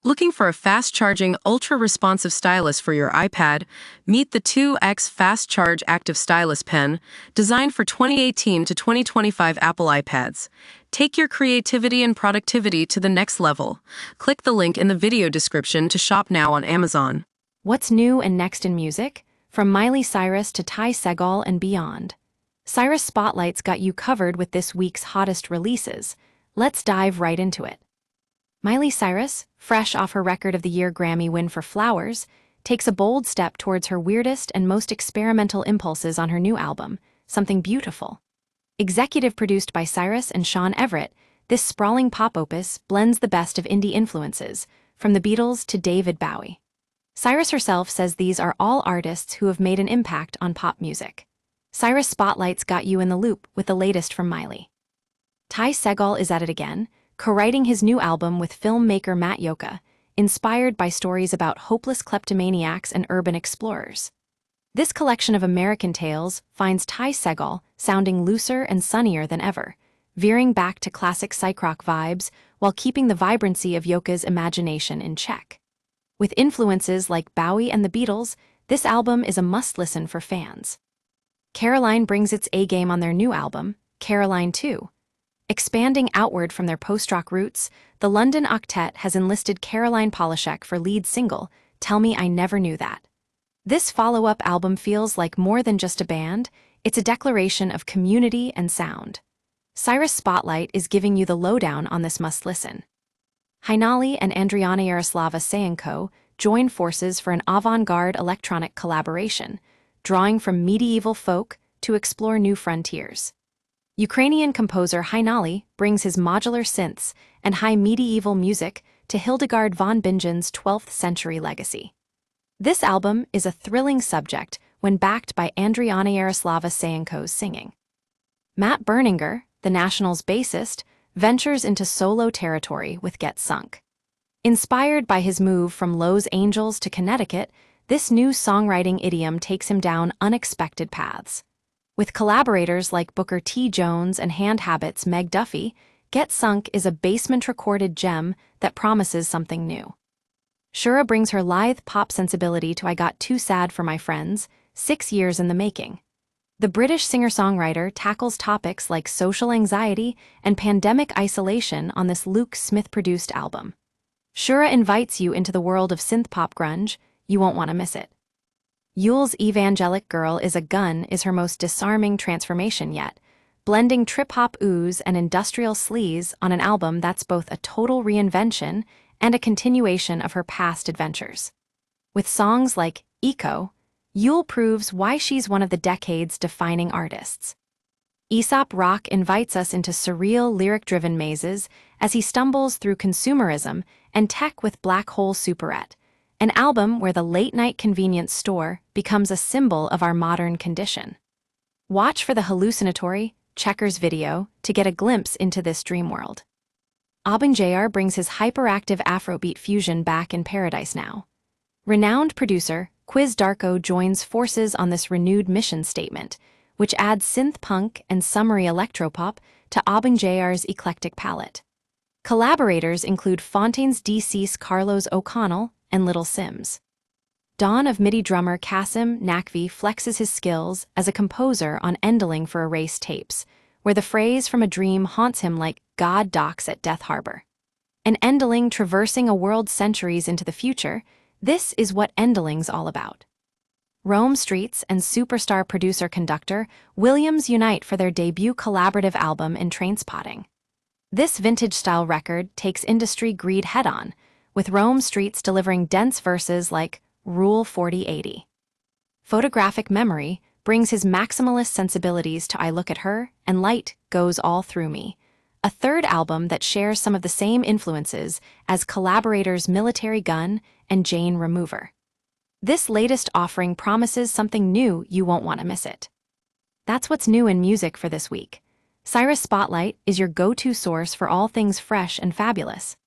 Looking for a fast-charging, ultra-responsive stylus for your iPad? Meet the 2X Fast Charge Active Stylus Pen, designed for 2018 to 2025 Apple iPads. Take your creativity and productivity to the next level. Click the link in the video description to shop now on Amazon. What's new and next in music? From Miley Cyrus to Ty Segall and beyond. Cyrus Spotlight's got you covered with this week's hottest releases. Let's dive right into it. Miley Cyrus, fresh off her Record of the Year Grammy win for Flowers, takes a bold step towards her weirdest and most experimental impulses on her new album, Something Beautiful. Executive produced by Cyrus and Sean Everett, this sprawling pop opus blends the best of indie influences, from the Beatles to David Bowie. Cyrus herself says these are all artists who have made an impact on pop music. Cyrus Spotlight's got you in the loop with the latest from Miley. Ty Segall is at it again, co-writing his new album with filmmaker Matt Yeule, inspired by stories about hopeless kleptomaniacs and urban explorers. This collection of American tales finds Ty Segall sounding looser and sunnier than ever, veering back to classic psych-rock vibes while keeping the vibrancy of Yeule's imagination in check. With influences like Bowie and the Beatles, this album is a must-listen for fans. Caroline brings its A-game on their new album, Caroline 2. Expanding outward from their post-rock roots, the London Octet has enlisted Caroline Polachek for lead single, Tell Me I Never Knew That. This follow-up album feels like more than just a band, it's a declaration of community and sound. Cyrus Spotlight is giving you the lowdown on this must-listen. Yeule and Andriana-Yaroslava join forces for an avant-garde electronic collaboration, drawing from medieval folk to explore new frontiers. Ukrainian composer Yeule brings his modular synths and high medieval music to Hildegard von Bingen's 12th century legacy. This album is a thrilling subject when backed by Andriana-Yaroslava's singing. Matt Berninger, the National's bassist, ventures into solo territory with Get Sunk. Inspired by his move from Los Angeles to Connecticut, this new songwriting idiom takes him down unexpected paths. With collaborators like Booker T. Jones and Hand Habit's Meg Duffy, Get Sunk is a basement-recorded gem that promises something new. Shura brings her lithe pop sensibility to I Got Too Sad for My Friends, 6 years in the making. The British singer-songwriter tackles topics like social anxiety and pandemic isolation on this Luke Smith-produced album. Shura invites you into the world of synth-pop grunge. You won't want to miss it. Yeule's Evangelic Girl is a Gun is her most disarming transformation yet, blending trip-hop ooze and industrial sleaze on an album that's both a total reinvention and a continuation of her past adventures. With songs like Eco, Yeule proves why she's one of the decade's defining artists. Aesop Rock invites us into surreal lyric-driven mazes as he stumbles through consumerism and tech with Black Hole Superette, an album where the late-night convenience store becomes a symbol of our modern condition. Watch for the hallucinatory Checkers video to get a glimpse into this dream world. Abin Jr. brings his hyperactive Afrobeat fusion back in Paradise Now. Renowned producer Quiz Darko joins forces on this renewed mission statement, which adds synth-punk and summery electropop to Abin Jr.'s eclectic palette. Collaborators include Fontaines DC's Carlos O'Connell and Little Sims. Dawn of MIDI drummer Kasim Nakvi flexes his skills as a composer on Endling for Erased Tapes, where the phrase from a dream haunts him like God docks at Death Harbor. An Endling traversing a world centuries into the future, this is what Endling's all about. Rome Streets and superstar producer-conductor Williams unite for their debut collaborative album in Trainspotting. This vintage-style record takes industry greed head-on, with Rome Streets delivering dense verses like Rule 4080. Photographic Memory brings his maximalist sensibilities to I Look at Her and Light Goes All Through Me, a third album that shares some of the same influences as collaborators Military Gun and Jane Remover. This latest offering promises something new. You won't want to miss it. That's what's new in music for this week. Cyrus Spotlight is your go-to source for all things fresh and fabulous.